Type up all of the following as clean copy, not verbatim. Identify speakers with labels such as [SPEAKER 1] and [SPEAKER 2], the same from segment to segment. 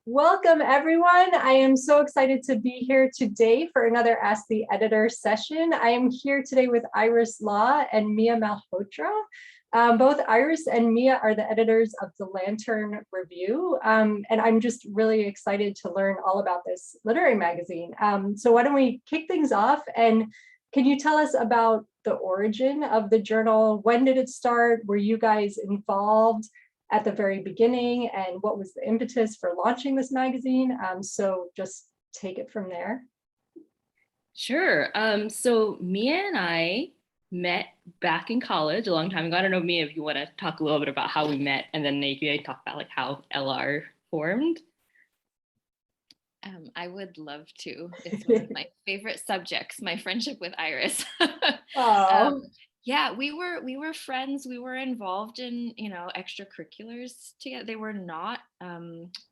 [SPEAKER 1] Welcome, everyone. I am so excited to be here today for another Ask the Editor session. I am here today with Iris Law and Mia Malhotra. Both Iris and Mia are the editors of the Lantern Review, and I'm just really excited to learn all about this literary magazine. So why don't we kick things off, and can you tell us about the origin of the journal? When did it start? Were you guys involved at the very beginning, and what was the impetus for launching this magazine? So just take it from there.
[SPEAKER 2] Sure. So Mia and I met back in college a long time ago. I don't know, Mia, if you want to talk a little bit about how we met, and then maybe I talk about like how LR formed.
[SPEAKER 3] I would love to. It's one of my favorite subjects, my friendship with Iris. Yeah, we were friends. We were involved in, extracurriculars together. They were not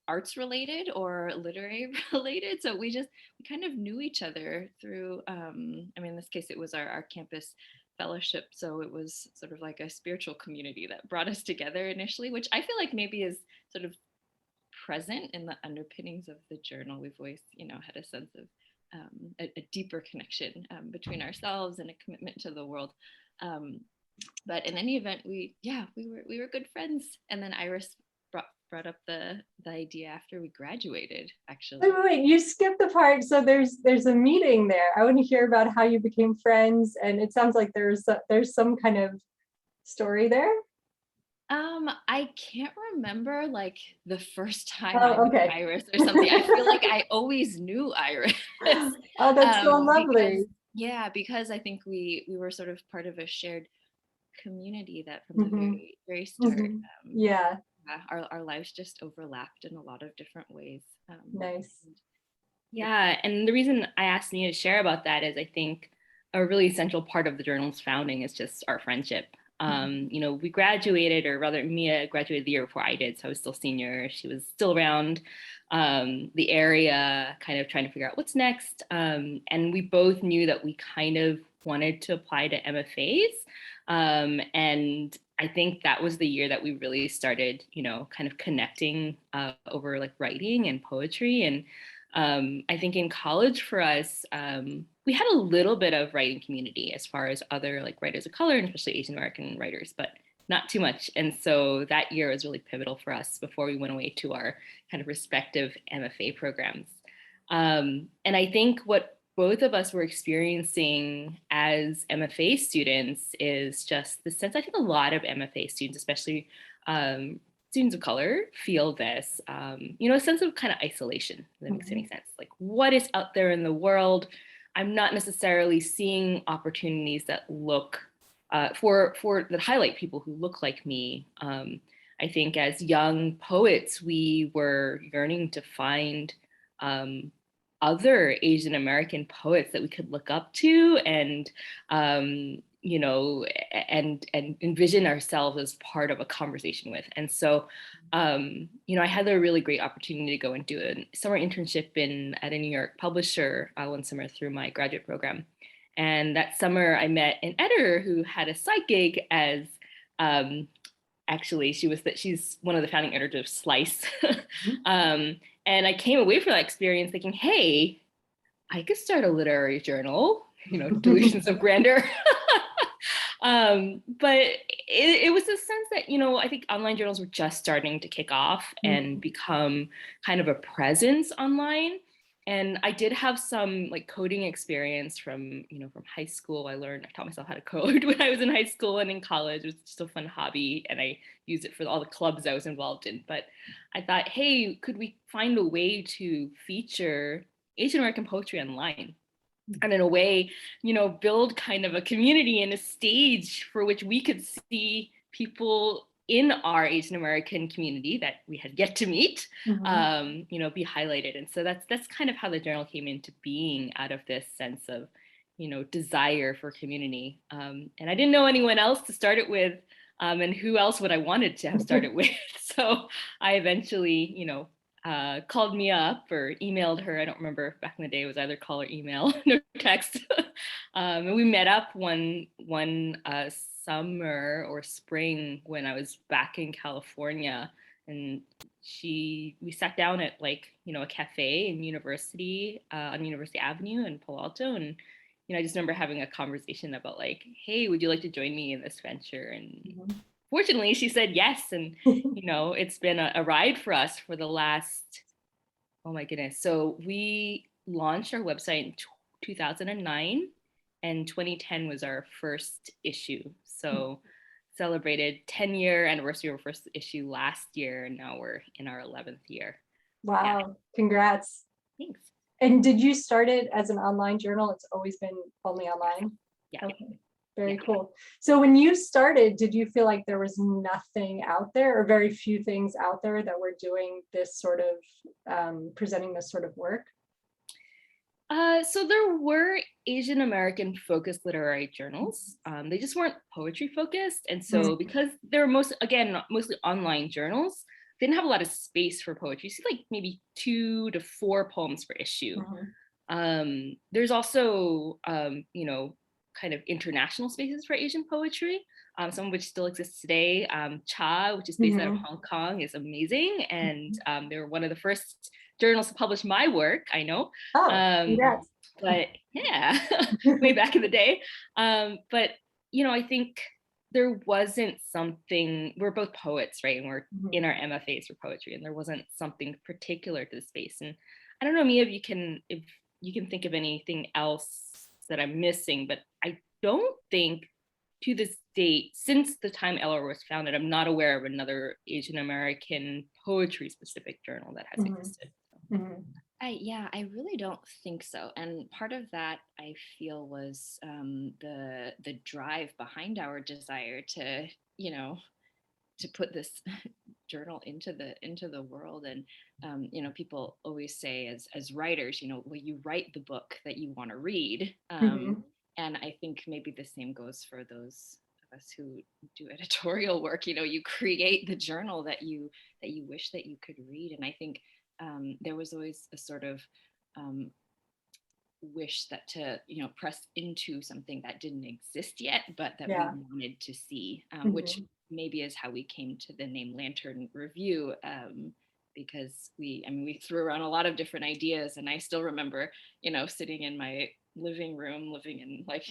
[SPEAKER 3] arts related or literary related. So we kind of knew each other through, in this case, it was our campus fellowship. So it was sort of like a spiritual community that brought us together initially, which I feel like maybe is sort of present in the underpinnings of the journal. We've always, had a sense of a deeper connection between ourselves and a commitment to the world. But in any event, we were good friends. And then Iris brought up the idea after we graduated, actually.
[SPEAKER 1] Wait, you skipped the part. So there's a meeting there. I want to hear about how you became friends, and it sounds like there's some kind of story there.
[SPEAKER 3] I can't remember like the first time
[SPEAKER 1] I
[SPEAKER 3] met Iris or something. I feel like I always knew Iris.
[SPEAKER 1] Oh, that's so lovely.
[SPEAKER 3] Because I think we were sort of part of a shared community that from the very, very start. Our lives just overlapped in a lot of different ways.
[SPEAKER 1] Nice.
[SPEAKER 2] Yeah, and the reason I asked Mia to share about that is I think a really essential part of the journal's founding is just our friendship. We graduated, or rather Mia graduated the year before I did, so I was still senior. She was still around the area, kind of trying to figure out what's next. And we both knew that we kind of wanted to apply to MFAs. And I think that was the year that we really started, kind of connecting over like writing and poetry. And I think in college for us, we had a little bit of writing community as far as other like writers of color, and especially Asian American writers, but not too much. And so that year was really pivotal for us before we went away to our kind of respective MFA programs. And I think what both of us were experiencing as MFA students is just the sense, I think a lot of MFA students, especially students of color, feel this, a sense of kind of isolation, if that makes any sense. Like, what is out there in the world? I'm not necessarily seeing opportunities that look that highlight people who look like me. I think as young poets, we were yearning to find other Asian American poets that we could look up to and and envision ourselves as part of a conversation with. And so, I had a really great opportunity to go and do a summer internship at a New York publisher one summer through my graduate program. And that summer I met an editor who had a side gig as, actually, she's one of the founding editors of Slice. And I came away from that experience thinking, hey, I could start a literary journal, delusions of grandeur. But it was a sense that, I think online journals were just starting to kick off and become kind of a presence online. And I did have some like coding experience from high school. I taught myself how to code when I was in high school and in college. It was just a fun hobby, and I used it for all the clubs I was involved in. But I thought, hey, could we find a way to feature Asian American poetry online? And in a way, build kind of a community and a stage for which we could see people in our Asian American community that we had yet to meet, be highlighted. And so that's kind of how the journal came into being, out of this sense of, desire for community. And I didn't know anyone else to start it with, and who else would I wanted to have started with. So I eventually, called me up or emailed her. I don't remember, back in the day it was either call or email, no text. And we met up one summer or spring when I was back in California And we sat down at like, a cafe in university, on University Avenue in Palo Alto. And, I just remember having a conversation about like, hey, would you like to join me in this venture? And fortunately she said yes. And, it's been a ride for us for the last, oh my goodness. So we launched our website in 2009 and 2010 was our first issue. So celebrated 10-year anniversary of our first issue last year, and now we're in our 11th year.
[SPEAKER 1] Wow,
[SPEAKER 2] Yeah.
[SPEAKER 1] Congrats.
[SPEAKER 2] Thanks.
[SPEAKER 1] And did you start it as an online journal? It's always been only online?
[SPEAKER 2] Yeah.
[SPEAKER 1] Okay. Very cool. So when you started, did you feel like there was nothing out there, or very few things out there that were doing this sort of, presenting this sort of work?
[SPEAKER 2] So there were Asian American focused literary journals. They just weren't poetry focused. And so because they're mostly online journals, they didn't have a lot of space for poetry. You see like maybe 2 to 4 poems per issue. There's also, kind of international spaces for Asian poetry, some of which still exists today. Cha, which is based out of Hong Kong, is amazing. And they were one of the first journals to publish my work, I know.
[SPEAKER 1] Oh, congrats.
[SPEAKER 2] But yeah, way back in the day. But, I think there wasn't something, we're both poets, right? And we're in our MFAs for poetry, and there wasn't something particular to the space. And I don't know, Mia, if you can think of anything else that I'm missing, but I don't think to this date, since the time LR was founded, I'm not aware of another Asian American poetry specific journal that has existed.
[SPEAKER 3] I really don't think so. And part of that, I feel, was the drive behind our desire to, to put this journal into the world. And people always say as writers, well, you write the book that you want to read. And I think maybe the same goes for those of us who do editorial work. You create the journal that you wish that you could read. And I think there was always a sort of wish that to press into something that didn't exist yet, but that we wanted to see, which maybe is how we came to the name Lantern Review, because we threw around a lot of different ideas. And I still remember sitting in my living room, living in like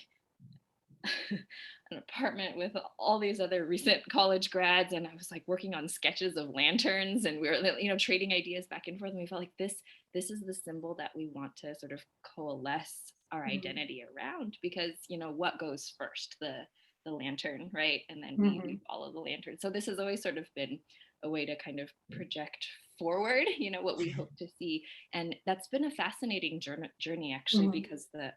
[SPEAKER 3] an apartment with all these other recent college grads, and I was like working on sketches of lanterns, and we were trading ideas back and forth, and we felt like this is the symbol that we want to sort of coalesce our identity around, because what goes first, the lantern, right? And then we follow the lantern. So this has always sort of been a way to kind of project forward, what we hope to see. And that's been a fascinating journey actually, because the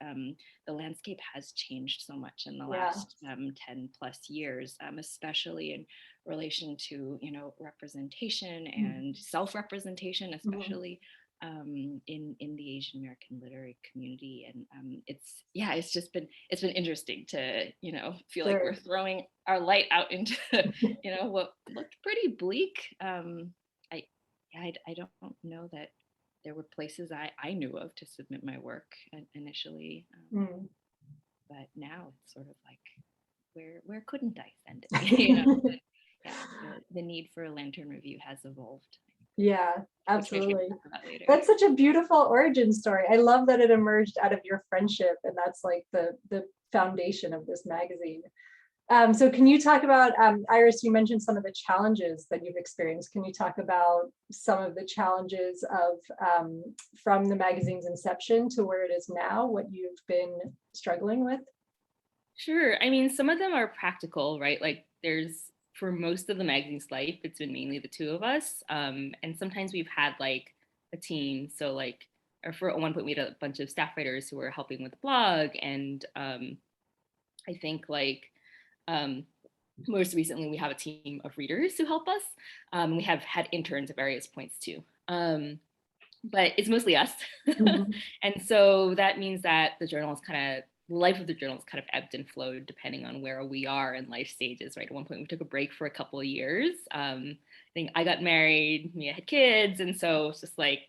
[SPEAKER 3] landscape has changed so much in the last 10 plus years, especially in relation to, representation and self-representation, especially in the Asian American literary community. And it's been interesting to feel like we're throwing our light out into what looked pretty bleak. I don't know that there were places I knew of to submit my work initially, but now it's sort of like where couldn't I send it? But, the need for a Lantern Review has evolved.
[SPEAKER 1] Yeah, absolutely. That's such a beautiful origin story. I love that it emerged out of your friendship, and that's like the foundation of this magazine. So can you talk about, Iris, you mentioned some of the challenges that you've experienced. Can you talk about some of the challenges of from the magazine's inception to where it is now, what you've been struggling with?
[SPEAKER 2] Sure. I mean, some of them are practical, right? Like for most of the magazine's life, it's been mainly the two of us. And sometimes we've had like a team. So like, or for at one point we had a bunch of staff writers who were helping with the blog. And I think like, most recently, we have a team of readers who help us. We have had interns at various points too. But it's mostly us. And so that means that the life of the journal is kind of ebbed and flowed depending on where we are in life stages, right? At one point, we took a break for a couple of years. I think I got married, Mia had kids. And so it's just like,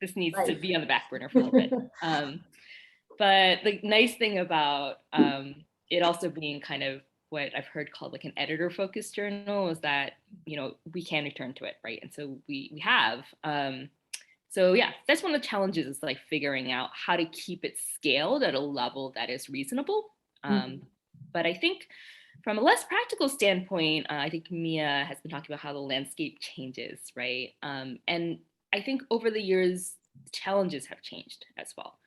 [SPEAKER 2] this needs to be on the back burner for a little bit. But the nice thing about it also being kind of what I've heard called like an editor focused journal is that, you know, we can return to it, right? And so we have. So yeah, that's one of the challenges is like figuring out how to keep it scaled at a level that is reasonable. But I think from a less practical standpoint, I think Mia has been talking about how the landscape changes, right? And I think over the years, challenges have changed as well.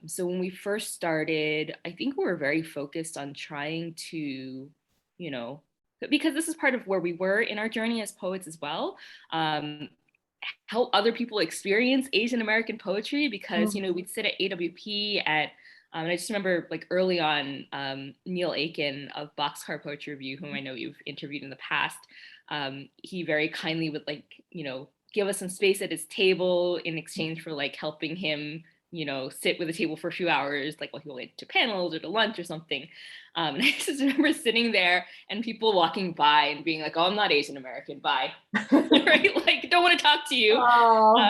[SPEAKER 2] So when we first started, I think we were very focused on trying to, you know, because this is part of where we were in our journey as poets as well, help other people experience Asian American poetry because, you know, we'd sit at AWP at, and I just remember like early on, Neil Aiken of Boxcar Poetry Review, whom I know you've interviewed in the past, he very kindly would like, you know, give us some space at his table in exchange for like helping him, you know, sit with a table for a few hours, like while he went to panels or to lunch or something. And I just remember sitting there and people walking by and being like, oh, I'm not Asian American, bye. Right? Like, don't want to talk to you.
[SPEAKER 1] Oh.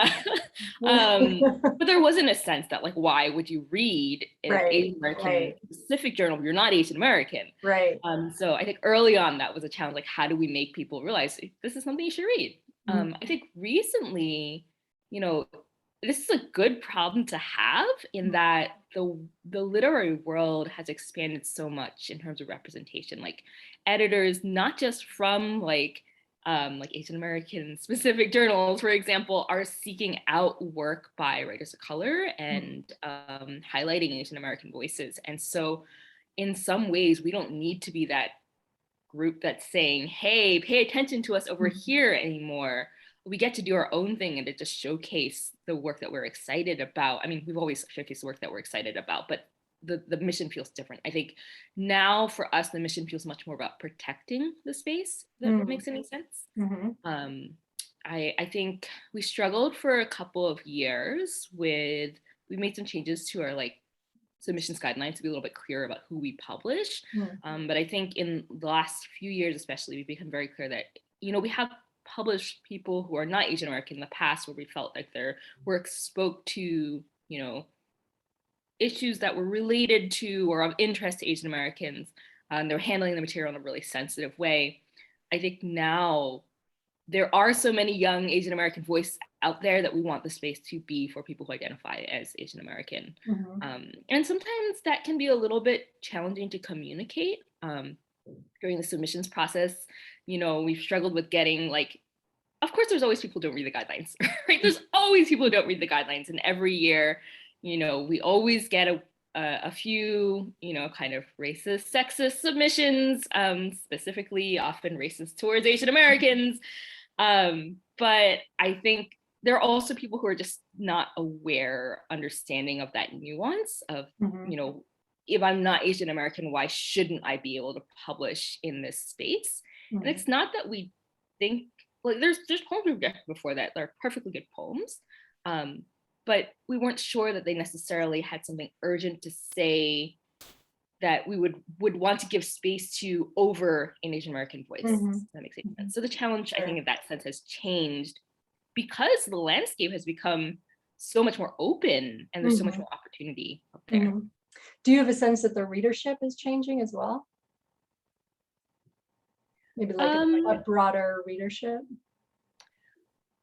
[SPEAKER 2] But there wasn't a sense that like, why would you read an Asian American specific journal if you're not Asian American?
[SPEAKER 1] Right.
[SPEAKER 2] So I think early on that was a challenge, like how do we make people realize this is something you should read? I think recently, you know, this is a good problem to have in that the literary world has expanded so much in terms of representation. Like editors, not just from like Asian American specific journals, for example, are seeking out work by writers of color and highlighting Asian American voices. And so in some ways, we don't need to be that group that's saying, hey, pay attention to us over here anymore. We get to do our own thing and to just showcase the work that we're excited about. I mean, we've always showcased the work that we're excited about, but the mission feels different. I think now for us, the mission feels much more about protecting the space, if that makes any sense. I think we struggled for a couple of years we made some changes to our like submissions guidelines to be a little bit clearer about who we publish. But I think in the last few years, especially, we've become very clear that, you know, we have published people who are not Asian American in the past where we felt like their work spoke to, you know, issues that were related to or of interest to Asian Americans. They're handling the material in a really sensitive way. I think now there are so many young Asian American voices out there that we want the space to be for people who identify as Asian American. And sometimes that can be a little bit challenging to communicate. During the submissions process, you know, we've struggled with getting like, of course, there's always people who don't read the guidelines, right? There's always people who don't read the guidelines. And every year, you know, we always get a few, you know, kind of racist, sexist submissions, specifically often racist towards Asian Americans. But I think there are also people who are just not aware, understanding of that nuance of, you know, if I'm not Asian American, why shouldn't I be able to publish in this space? And it's not that we think, like there's poems we've read before that are perfectly good poems, but we weren't sure that they necessarily had something urgent to say that we would want to give space to over an Asian American voice. That makes sense. So the challenge, I think, in that sense has changed because the landscape has become so much more open and there's so much more opportunity up there.
[SPEAKER 1] Do you have a sense that the readership is changing as well? Maybe like a broader readership?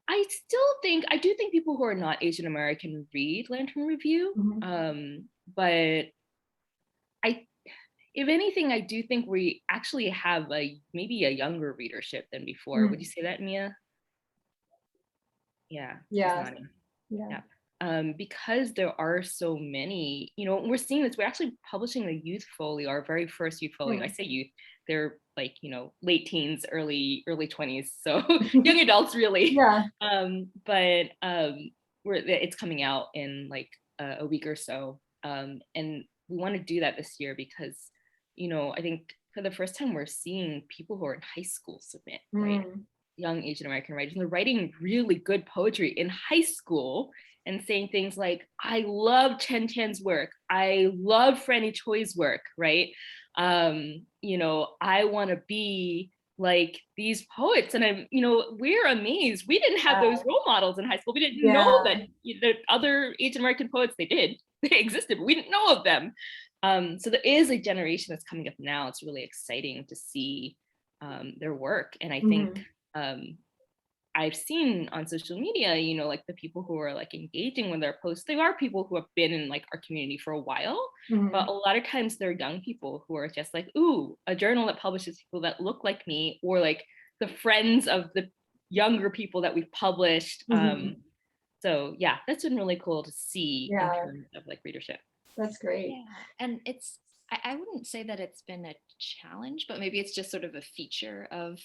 [SPEAKER 2] I do think people who are not Asian American read Lantern Review, but if anything, I do think we actually have maybe a younger readership than before. Would you say that, Mia? Yeah. Because there are so many, you know, we're seeing this, we're actually publishing the youth folio, our very first youth folio. I say youth, they're like, you know, late teens, early 20s. So young adults really. But it's coming out in like a week or so. And we want to do that this year because, you know, I think for the first time we're seeing people who are in high school submit, right? Young Asian American writers, and they're writing really good poetry in high school and saying things like, I love Chen Tian's work. I love Franny Choi's work, right? You know, I want to be like these poets. And I'm, you know, we're amazed. We didn't have those role models in high school. We didn't know that the other Asian American poets, they existed, but we didn't know of them. So there is a generation that's coming up now. It's really exciting to see their work. And I think I've seen on social media, like the people who are like engaging with their posts, they are people who have been in like our community for a while, but a lot of times they're young people who are just like, ooh, a journal that publishes people that look like me, or like the friends of the younger people that we've published. So yeah, that's been really cool to see in terms of like readership.
[SPEAKER 1] That's great.
[SPEAKER 3] Yeah, and I wouldn't say that it's been a challenge, but maybe it's just sort of a feature of,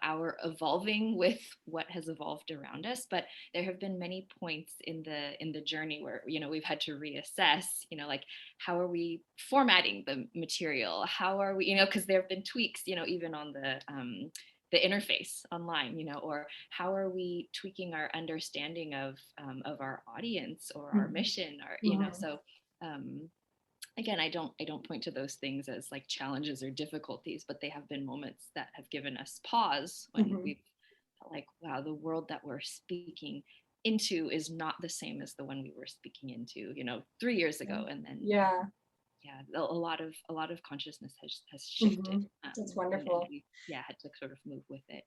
[SPEAKER 3] our evolving with what has evolved around us. But there have been many points in the journey where, we've had to reassess, like, how are we formatting the material? How are we, because there have been tweaks, even on the interface online, or how are we tweaking our understanding of our audience or our mission, or so. Again, I don't point to those things as like challenges or difficulties, but they have been moments that have given us pause when we've felt like, wow, the world that we're speaking into is not the same as the one we were speaking into, 3 years ago. And then a lot of consciousness has shifted.
[SPEAKER 1] That's wonderful.
[SPEAKER 3] We had to sort of move with it.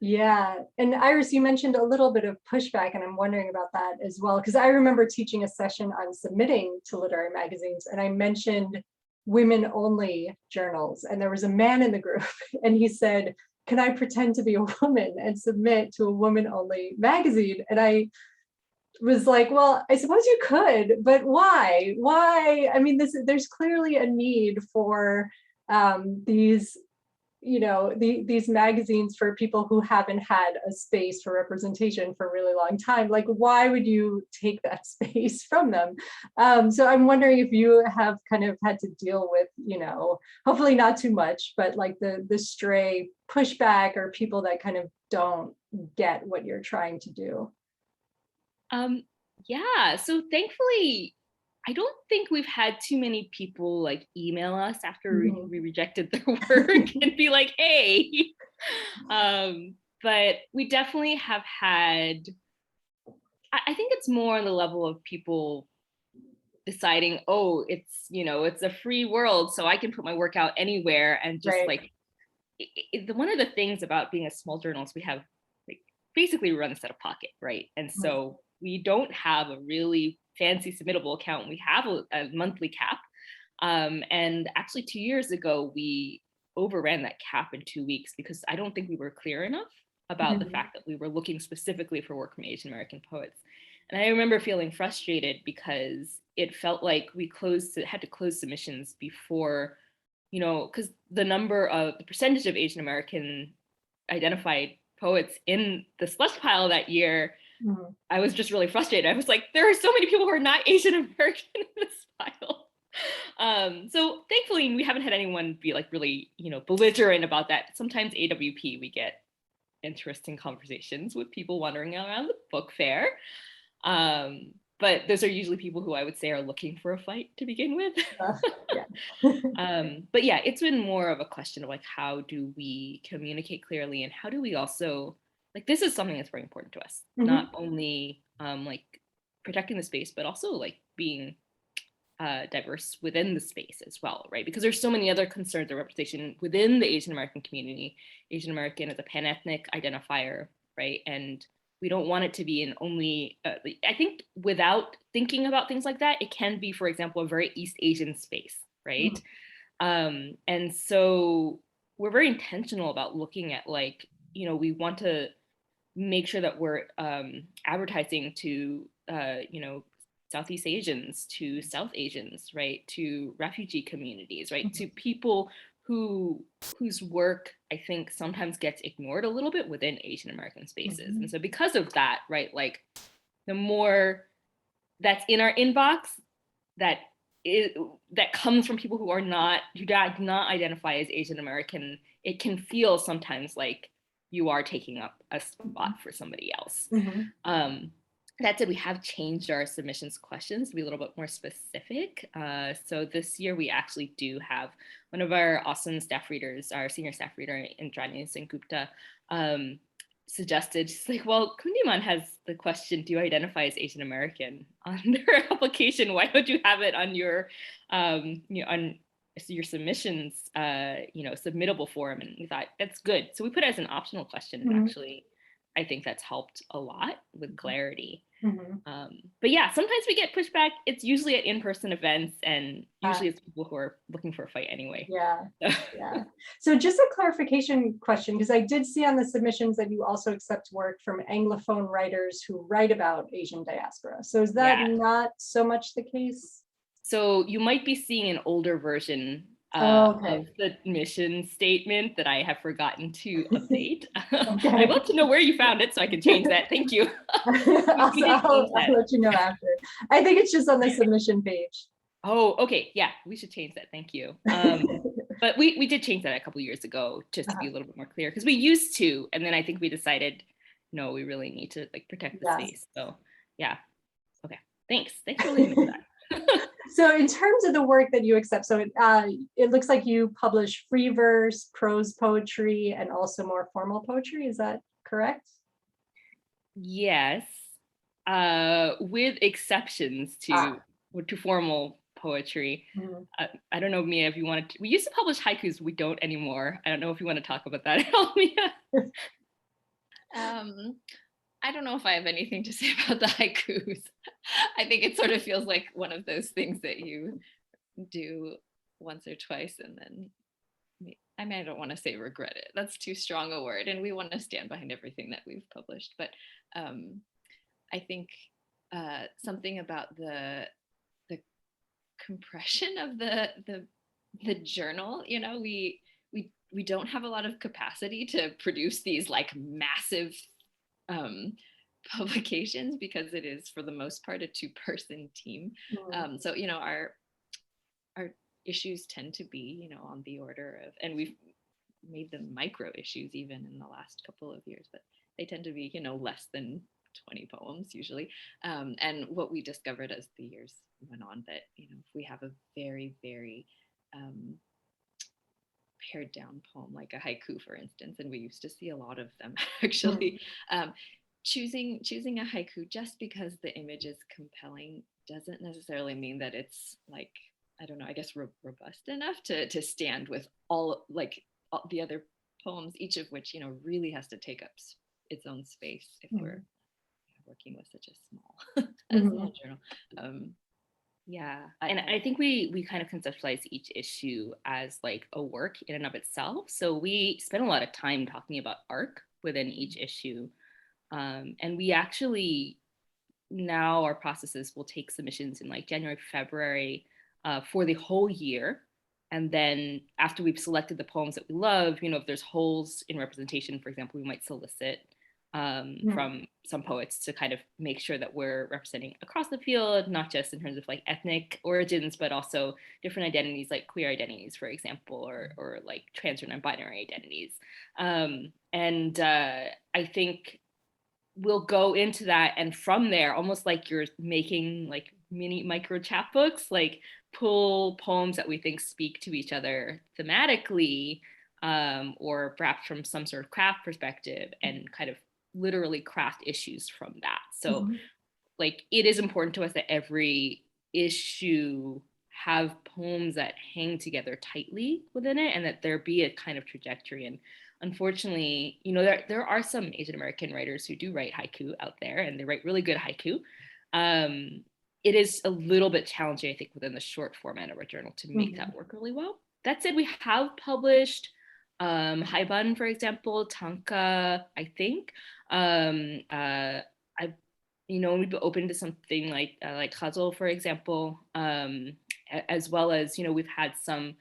[SPEAKER 1] Yeah. And Iris, you mentioned a little bit of pushback, and I'm wondering about that as well, because I remember teaching a session on submitting to literary magazines, and I mentioned women-only journals, and there was a man in the group, and he said, can I pretend to be a woman and submit to a woman-only magazine? And I was like, well, I suppose you could, but why? I mean, there's clearly a need for these these magazines for people who haven't had a space for representation for a really long time. Like, why would you take that space from them? So I'm wondering if you have kind of had to deal with, hopefully not too much, but like the stray pushback or people that kind of don't get what you're trying to do.
[SPEAKER 2] Yeah, so thankfully, I don't think we've had too many people like email us after we rejected their work and be like, hey. But we definitely have had, I think it's more on the level of people deciding, oh, it's a free world, so I can put my work out anywhere. And just like, one of the things about being a small journal is we have, like, basically we run this out of pocket, right? And so we don't have a really fancy submittable account. We have a monthly cap. And actually 2 years ago, we overran that cap in 2 weeks because I don't think we were clear enough about the fact that we were looking specifically for work from Asian American poets. And I remember feeling frustrated because it felt like we had to close submissions before, because the percentage of Asian American identified poets in the slush pile that year, I was just really frustrated. I was like, there are so many people who are not Asian American in this file. So thankfully, we haven't had anyone be like really, belligerent about that. Sometimes AWP, we get interesting conversations with people wandering around the book fair. But those are usually people who I would say are looking for a fight to begin with. But yeah, it's been more of a question of like, how do we communicate clearly, and how do we also, like, this is something that's very important to us, not only like protecting the space, but also like being diverse within the space as well, right? Because there's so many other concerns of representation within the Asian American community. Asian American is a pan-ethnic identifier, right? And we don't want it to be an only, I think without thinking about things like that, it can be, for example, a very East Asian space, right? And so we're very intentional about looking at like, we want to make sure that we're advertising to, Southeast Asians, to South Asians, right? To refugee communities, right? To people whose work I think sometimes gets ignored a little bit within Asian American spaces. And so because of that, right, like the more that's in our inbox that comes from people who do not identify as Asian American, it can feel sometimes like you are taking up a spot for somebody else. That said, we have changed our submissions questions to be a little bit more specific. So this year we actually do have one of our awesome staff readers, our senior staff reader, Indrani Sengupta, suggested, she's like, well, Kundiman has the question, do you identify as Asian American on their application? Why don't you have it on your, on your submissions, submittable form? And we thought that's good. So we put it as an optional question. And actually, I think that's helped a lot with clarity. But yeah, sometimes we get pushback. It's usually at in-person events, and usually it's people who are looking for a fight anyway.
[SPEAKER 1] Yeah. So just a clarification question, because I did see on the submissions that you also accept work from Anglophone writers who write about Asian diaspora. So is that not so much the case?
[SPEAKER 2] So you might be seeing an older version of the mission statement that I have forgotten to update. I'd love to know where you found it so I can change that. Thank you.
[SPEAKER 1] I'll let you know after. I think it's just on the submission page.
[SPEAKER 2] Oh, okay. Yeah, we should change that. Thank you. But we did change that a couple of years ago just to be a little bit more clear, because we used to, and then I think we decided, no, we really need to like protect the space. So yeah. Okay. Thanks for leaving me that.
[SPEAKER 1] So in terms of the work that you accept, so it looks like you publish free verse, prose poetry, and also more formal poetry. Is that correct?
[SPEAKER 2] Yes, with exceptions to formal poetry. I don't know, Mia, if you wanted to. We used to publish haikus. We don't anymore. I don't know if you want to talk about that at all, Mia.
[SPEAKER 3] I don't know if I have anything to say about the haikus. I think it sort of feels like one of those things that you do once or twice and then, I mean, I don't want to say regret it. That's too strong a word. And we want to stand behind everything that we've published. But I think something about the compression of the journal, we don't have a lot of capacity to produce these like massive publications because it is for the most part a two-person team. So our issues tend to be on the order of, and we've made them micro issues even in the last couple of years, but they tend to be less than 20 poems usually. And what we discovered as the years went on, that if we have a very, very pared down poem like a haiku, for instance, and we used to see a lot of them actually, choosing a haiku just because the image is compelling doesn't necessarily mean that it's like, I don't know, I guess robust enough to stand with all the other poems, each of which really has to take up its own space if we're working with such a small journal. Yeah, and I think we kind of conceptualize each issue as like a work in and of itself. So we spend a lot of time talking about arc within each issue. And we actually, now our processes will take submissions in like January, February for the whole year. And then after we've selected the poems that we love, if there's holes in representation, for example, we might solicit from some poets to kind of make sure that we're representing across the field, not just in terms of like ethnic origins, but also different identities like queer identities, for example, or like trans or non-binary identities. And I think we'll go into that, and from there, almost like you're making like mini micro chapbooks, like pull poems that we think speak to each other thematically, or perhaps from some sort of craft perspective, and kind of literally craft issues from that. So like it is important to us that every issue have poems that hang together tightly within it, and that there be a kind of trajectory. And unfortunately, there are some Asian American writers who do write haiku out there, and they write really good haiku. It is a little bit challenging, I think, within the short format of our journal to make that work really well. That said, we have published Haibun, for example, Tanka, I think. We've been open to something like Ghazal, for example, as well as, we've had some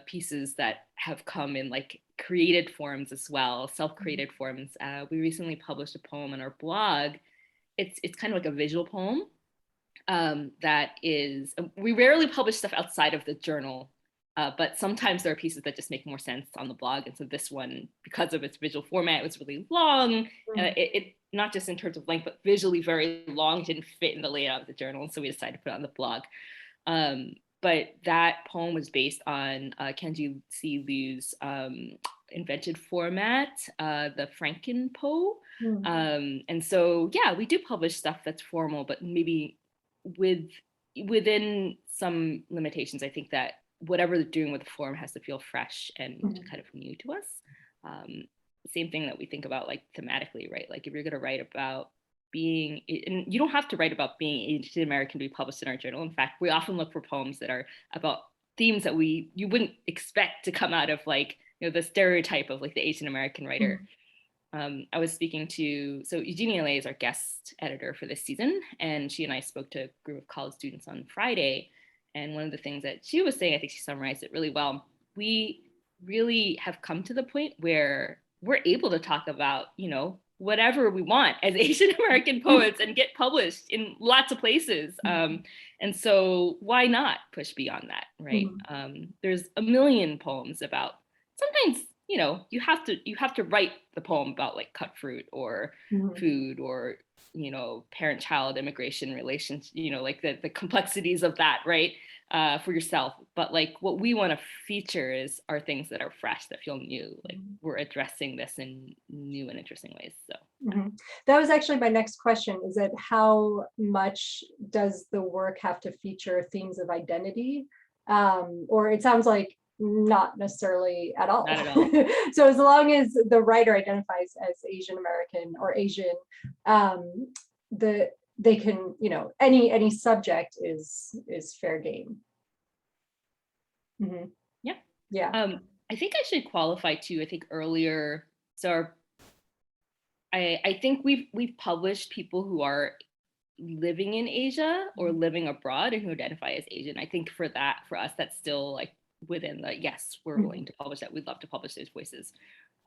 [SPEAKER 3] pieces that have come in like created forms as well, self-created forms. We recently published a poem on our blog. It's kind of like a visual poem that is, we rarely publish stuff outside of the journal, but sometimes there are pieces that just make more sense on the blog. And so this one, because of its visual format, it was really long. It not just in terms of length, but visually very long. It didn't fit in the layout of the journal. And so we decided to put it on the blog. But that poem was based on Kenji C. Liu's
[SPEAKER 2] invented format, the Frankenpoe.
[SPEAKER 1] Mm.
[SPEAKER 2] And so, yeah, we do publish stuff that's formal, but maybe within some limitations. I think that whatever they're doing with the form has to feel fresh and kind of new to us. Same thing that we think about like thematically, right? Like if you're going to write about being, and you don't have to write about being Asian American to be published in our journal. In fact, we often look for poems that are about themes that you wouldn't expect to come out of like, the stereotype of like the Asian American writer. I was speaking to, so Eugenia Lei is our guest editor for this season, and she and I spoke to a group of college students on Friday. And one of the things that she was saying, I think she summarized it really well. We really have come to the point where we're able to talk about, whatever we want as Asian American poets and get published in lots of places. And so why not push beyond that, right? There's a million poems about, sometimes you have to write the poem about like cut fruit or food or parent-child immigration relations, like the complexities of that, right? For yourself. But like what we want to feature are things that are fresh, that feel new, like we're addressing this in new and interesting ways. So
[SPEAKER 1] that was actually my next question, is that how much does the work have to feature themes of identity? Or it sounds like not necessarily at all.
[SPEAKER 2] Not at all.
[SPEAKER 1] So as long as the writer identifies as Asian American or Asian, they can, any subject is fair game. Yeah.
[SPEAKER 2] I think I should qualify too. I think earlier, so I think we've published people who are living in Asia or living abroad and who identify as Asian. I think for us, that's still like within the, yes, we're willing to publish that. We'd love to publish those voices.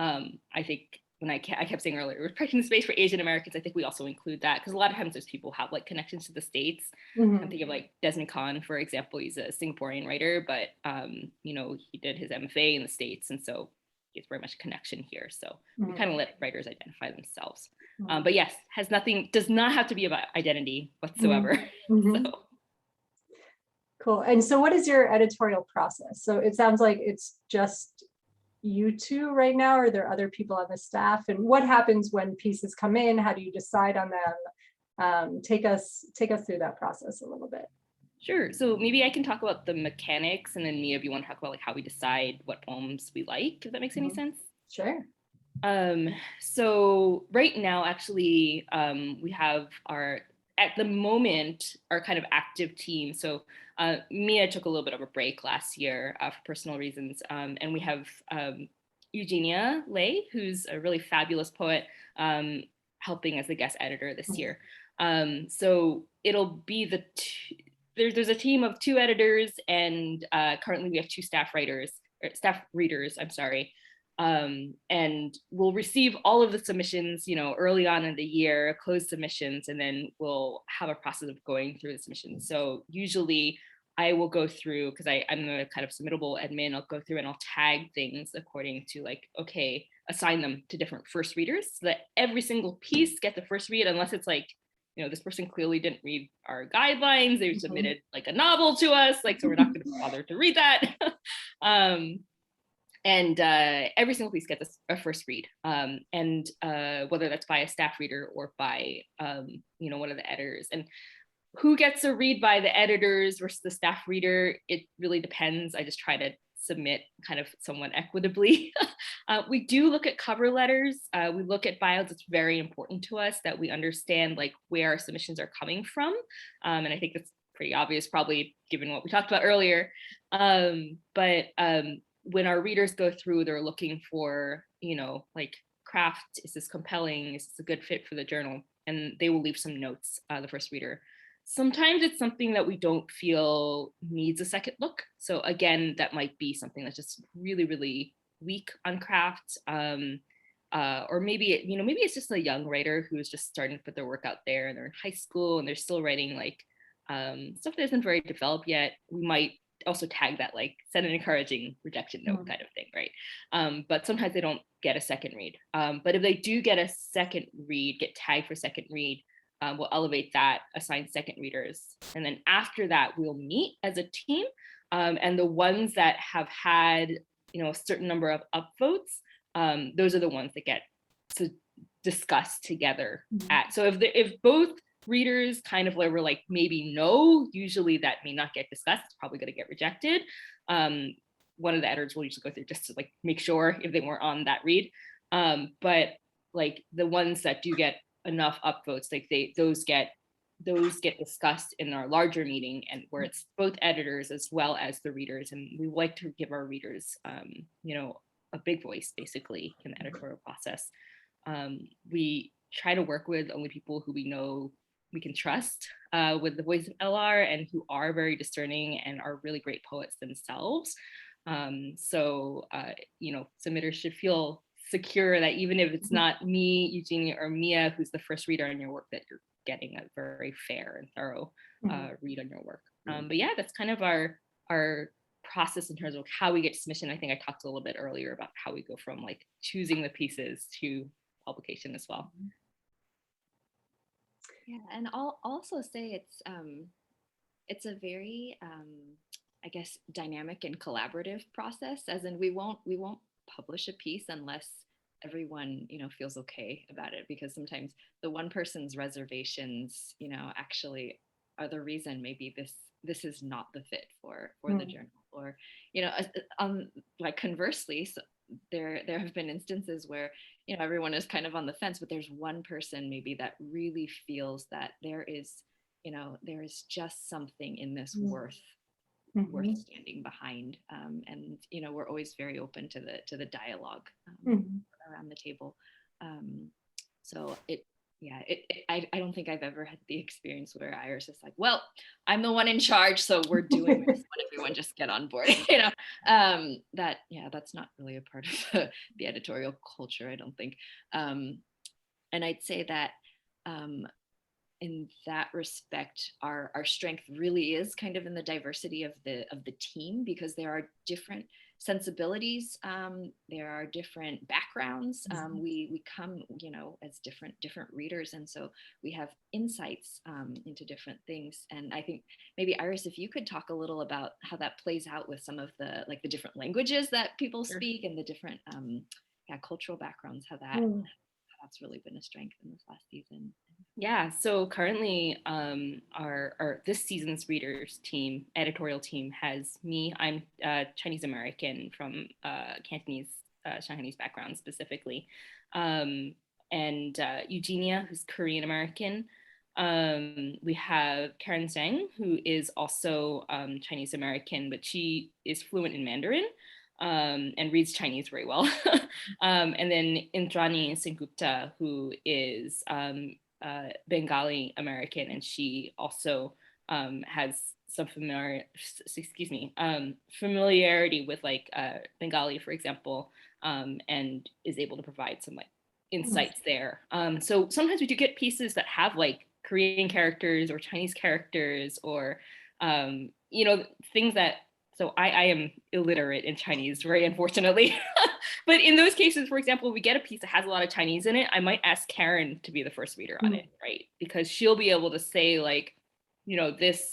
[SPEAKER 2] I think when I kept saying earlier, we're protecting the space for Asian Americans, I think we also include that because a lot of times those people have like connections to the States. I'm thinking of like Desmond Khan, for example. He's a Singaporean writer, but he did his MFA in the States, and so he has very much a connection here. So we kind of let writers identify themselves. But yes, does not have to be about identity whatsoever. So.
[SPEAKER 1] Cool. And so what is your editorial process? So it sounds like it's just you two right now, or are there other people on the staff? And what happens when pieces come in? How do you decide on them? Take us through that process a little bit.
[SPEAKER 2] Sure. So maybe I can talk about the mechanics, and then Mia, if you want to talk about like how we decide what poems we like, if that makes any sense.
[SPEAKER 1] Sure.
[SPEAKER 2] So right now, actually, we have at the moment, our kind of active team. So Mia took a little bit of a break last year for personal reasons. And we have Eugenia Lei, who's a really fabulous poet, helping as the guest editor this year. So it'll be there's a team of 2 editors, and currently we have 2 staff readers, I'm sorry. And we'll receive all of the submissions, early on in the year, closed submissions, and then we'll have a process of going through the submissions. So usually I will go through, because I'm a kind of submittable admin, I'll go through and I'll tag things according to like, okay, assign them to different first readers so that every single piece gets the first read, unless it's like, this person clearly didn't read our guidelines, they submitted like a novel to us, like, so we're not going to bother to read that. And every single piece gets a first read, and whether that's by a staff reader or by one of the editors. And who gets a read by the editors versus the staff reader, it really depends. I just try to submit kind of somewhat equitably. We do look at cover letters. We look at bios. It's very important to us that we understand like where our submissions are coming from. And I think that's pretty obvious, probably given what we talked about earlier. But when our readers go through, they're looking for, like craft, is this compelling? Is this a good fit for the journal? And they will leave some notes, the first reader. Sometimes it's something that we don't feel needs a second look. So again, that might be something that's just really, really weak on craft. Or maybe, maybe it's just a young writer who's just starting to put their work out there and they're in high school and they're still writing like stuff that isn't very developed yet. We might also tag that, like send an encouraging rejection note kind of thing, right? But sometimes they don't get a second read. But if they do get a second read, get tagged for second read, we'll elevate that, assign second readers. And then after that, we'll meet as a team. And the ones that have had, a certain number of upvotes, those are the ones that get to discuss together so if both readers kind of were like maybe no, usually that may not get discussed. It's probably going to get rejected. One of the editors will usually go through just to like make sure if they weren't on that read. But like the ones that do get enough upvotes, like those get discussed in our larger meeting, and where it's both editors as well as the readers. And we like to give our readers, a big voice basically in the editorial process. We try to work with only people who we know we can trust with the voice of LR, and who are very discerning and are really great poets themselves. Submitters should feel secure that even if it's not me, Eugenia, or Mia who's the first reader on your work, that you're getting a very fair and thorough read on your work. But yeah, that's kind of our process in terms of how we get to submission. I think I talked a little bit earlier about how we go from like choosing the pieces to publication as well.
[SPEAKER 3] Yeah, and I'll also say it's a very I guess dynamic and collaborative process, as in we won't publish a piece unless everyone feels okay about it, because sometimes the one person's reservations actually are the reason maybe this is not the fit for the journal, or like conversely, so there have been instances where everyone is kind of on the fence, but there's one person maybe that really feels that there is just something in this worth standing behind, and we're always very open to the dialogue around the table. So I don't think I've ever had the experience where Iris is like, well, I'm the one in charge, so we're doing this. But everyone just get on board, that's not really a part of the editorial culture, I don't think. And I'd say that in that respect, our strength really is kind of in the diversity of the team, because there are different sensibilities, there are different backgrounds. We come as different readers, and so we have insights into different things. And I think maybe Iris, if you could talk a little about how that plays out with some of the different languages that people speak, and the different cultural backgrounds, how that's really been a strength in this last season.
[SPEAKER 2] Yeah, so currently our this season's readers team, editorial team, has me. I'm Chinese American from Cantonese, Shanghainese background specifically, and Eugenia, who's Korean American. We have Karen Zhang, who is also Chinese American, but she is fluent in Mandarin and reads Chinese very well. And then Indrani Sengupta, who is Bengali American, and she also has some familiarity with like Bengali, for example, and is able to provide some like insights there. So sometimes we do get pieces that have like Korean characters or Chinese characters, or things that. So I am illiterate in Chinese, very unfortunately. But in those cases, for example, we get a piece that has a lot of Chinese in it, I might ask Karen to be the first reader on it, right? Because she'll be able to say like, the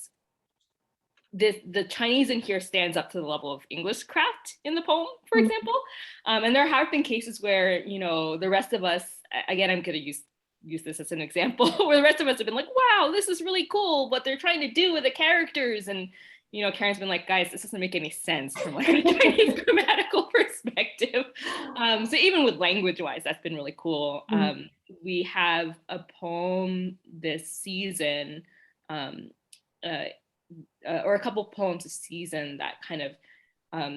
[SPEAKER 2] Chinese in here stands up to the level of English craft in the poem, for example. And there have been cases where, the rest of us, again, I'm going to use this as an example, where the rest of us have been like, wow, this is really cool, what they're trying to do with the characters. And Karen's been like, guys, this doesn't make any sense from like a Chinese grammatical perspective. So even with language-wise, that's been really cool. We have a poem this season, or a couple poems this season that kind of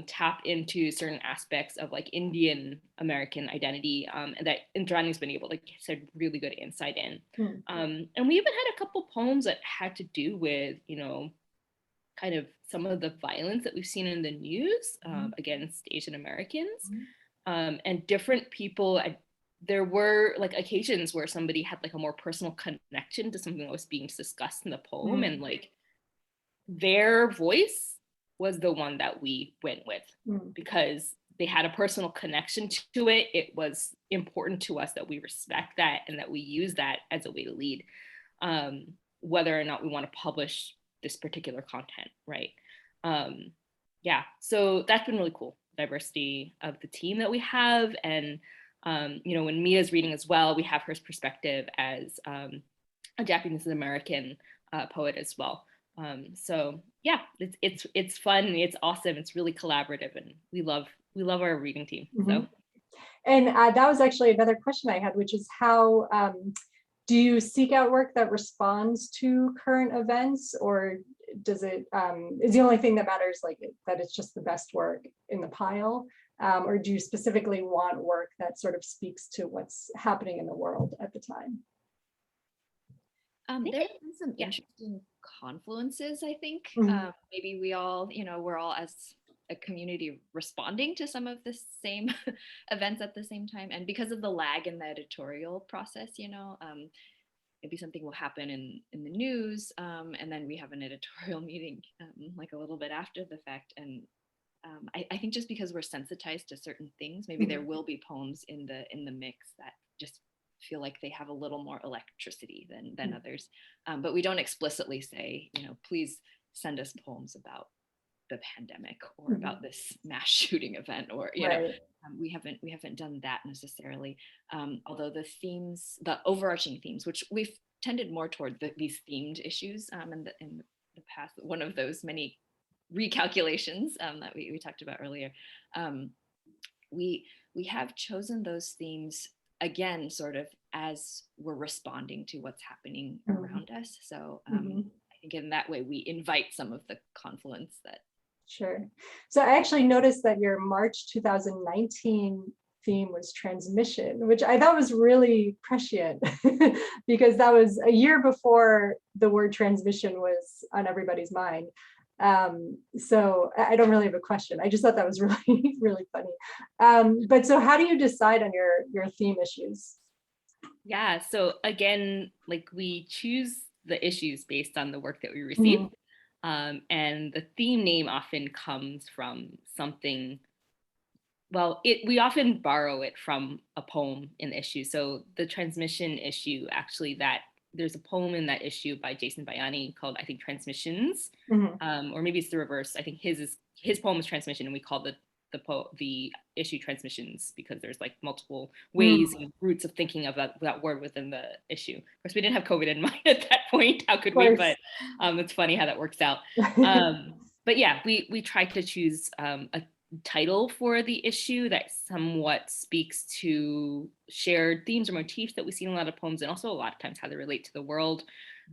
[SPEAKER 2] tap into certain aspects of like Indian American identity, and that Indrani's been able to get really good insight in. And we even had a couple poems that had to do with, kind of some of the violence that we've seen in the news against Asian Americans, and different people. There were like occasions where somebody had like a more personal connection to something that was being discussed in the poem, and like their voice was the one that we went with because they had a personal connection to it. It was important to us that we respect that and that we use that as a way to lead, whether or not we want to publish this particular content, right? So that's been really cool. diversity of the team that we have. And, you know, when Mia's reading as well, we have her perspective as a Japanese American poet as well. So yeah, it's fun, it's awesome, it's really collaborative, and we love our reading team. So.
[SPEAKER 1] And that was actually another question I had, which is how do you seek out work that responds to current events, or does it is the only thing that matters like that it's just the best work in the pile, or do you specifically want work that sort of speaks to what's happening in the world at the time?
[SPEAKER 3] There have been some interesting confluences, I think. Maybe we all, you know, we're all as a community responding to some of the same events at the same time. And because of the lag in the editorial process, you know, maybe something will happen in the news, and then we have an editorial meeting like a little bit after the fact. And I think just because we're sensitized to certain things, maybe there will be poems in the mix that just feel like they have a little more electricity than others. But we don't explicitly say, you know, please send us poems about the pandemic or about this mass shooting event, or you know, we haven't done that necessarily. Although the themes, the overarching themes, which we've tended more toward these themed issues in the past, one of those many recalculations that we talked about earlier, we have chosen those themes again, sort of as we're responding to what's happening around us. So I think in that way we invite some of the confluence that.
[SPEAKER 1] Sure. So I actually noticed that your March 2019 theme was transmission, which I thought was really prescient because that was a year before the word transmission was on everybody's mind. So I don't really have a question. I just thought that was really, really funny. But so how do you decide on your theme issues?
[SPEAKER 2] Yeah, so again, like we choose the issues based on the work that we receive. And the theme name often comes from something, well, we often borrow it from a poem in the issue. So the transmission issue, actually, that there's a poem in that issue by Jason Bayani called, I think, Transmissions, or maybe it's the reverse. I think his poem is Transmission, and we call the issue Transmissions because there's like multiple ways and roots of thinking of that word within the issue. Of course, we didn't have COVID in mind at that point. How could we? But it's funny how that works out. But yeah, we tried to choose a title for the issue that somewhat speaks to shared themes or motifs that we see in a lot of poems, and also a lot of times how they relate to the world.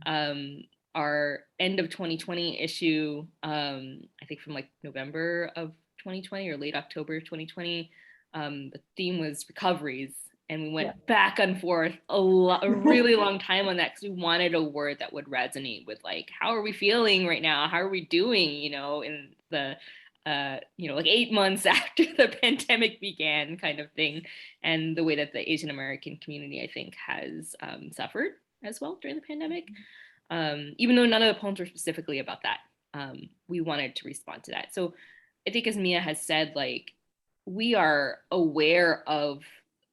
[SPEAKER 2] Our end of 2020 issue, I think from like November of 2020 or late October 2020, the theme was recoveries, and we went back and forth a really long time on that because we wanted a word that would resonate with like, how are we feeling right now? How are we doing, you know, in the you know, like 8 months after the pandemic began, kind of thing, and the way that the Asian American community, I think, has suffered as well during the pandemic. Even though none of the poems were specifically about that, we wanted to respond to that. So I think, as Mia has said, like, we are aware of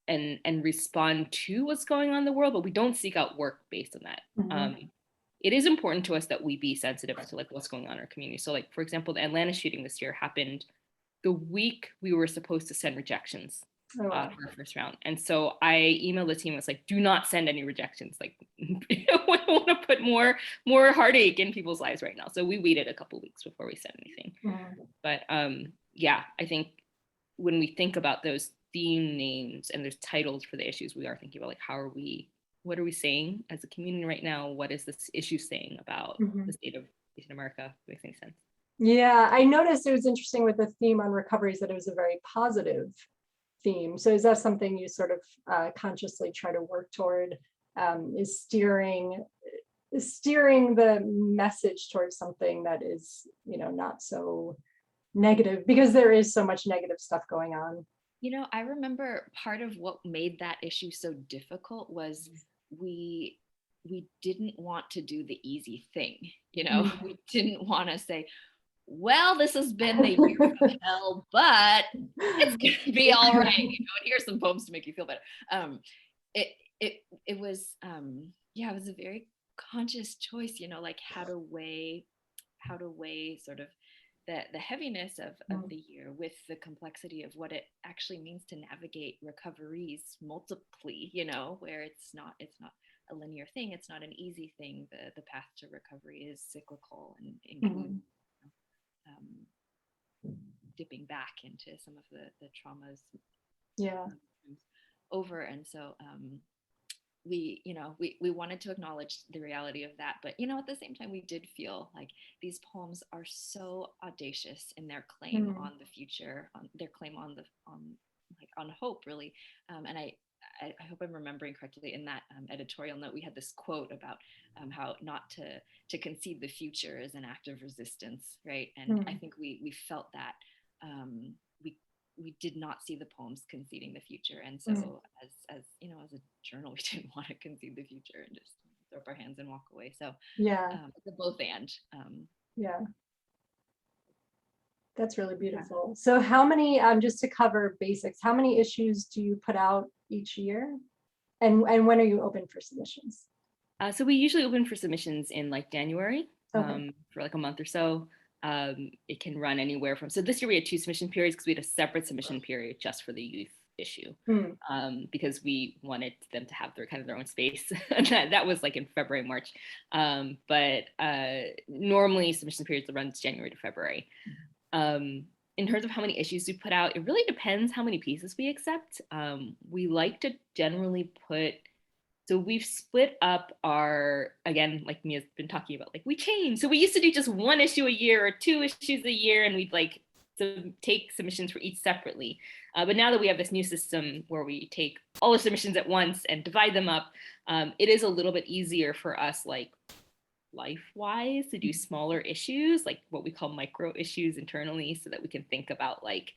[SPEAKER 2] and respond to what's going on in the world, but we don't seek out work based on that. It is important to us that we be sensitive to like what's going on in our community. So like, for example, the Atlanta shooting this year happened the week we were supposed to send rejections for our first round. And so I emailed the team and was like, do not send any rejections. Like, we want to put more heartache in people's lives right now. So we waited a couple of weeks before we said anything. But yeah, I think when we think about those theme names and there's titles for the issues, we are thinking about like, what are we saying as a community right now? What is this issue saying about the state of Asian America? Makes any sense?
[SPEAKER 1] Yeah, I noticed it was interesting with the theme on recoveries that it was a very positive theme. So is that something you sort of consciously try to work toward? Is steering the message towards something that is, you know, not so negative, because there is so much negative stuff going on.
[SPEAKER 3] You know, I remember part of what made that issue so difficult was we didn't want to do the easy thing. You know, we didn't want to say, well, this has been the year of hell, but it's gonna be all right. You know, and here's some poems to make you feel better. It was it was a very conscious choice. You know, like how to weigh sort of the heaviness of the year with the complexity of what it actually means to navigate recoveries multiply, where it's not a linear thing, it's not an easy thing. The path to recovery is cyclical and includes dipping back into some of the traumas over. And so we wanted to acknowledge the reality of that, but at the same time we did feel like these poems are so audacious in their claim on the future, on their claim on hope, really. And I hope I'm remembering correctly, in that editorial note we had this quote about how not to concede the future is an act of resistance, right? And I think we felt that we did not see the poems conceding the future, and so as a journal, we didn't want to concede the future and just throw up our hands and walk away. So it's a both and.
[SPEAKER 1] That's really beautiful. So how many, just to cover basics, how many issues do you put out each year, and when are you open for submissions?
[SPEAKER 2] So we usually open for submissions in like January, for like a month or so. It can run anywhere from, so this year we had 2 submission periods because we had a separate submission period just for the youth issue, because we wanted them to have their own space. that was like in February, March. But normally submission periods run January to February. In terms of how many issues we put out, it really depends how many pieces we accept. We like to generally put, so we've split up our, again, like Mia's been talking about, like we changed. So we used to do just 1 issue a year or 2 issues a year, and we'd like to take submissions for each separately. But now that we have this new system where we take all the submissions at once and divide them up, it is a little bit easier for us, like life-wise, to do smaller issues, like what we call micro issues internally, so that we can think about like,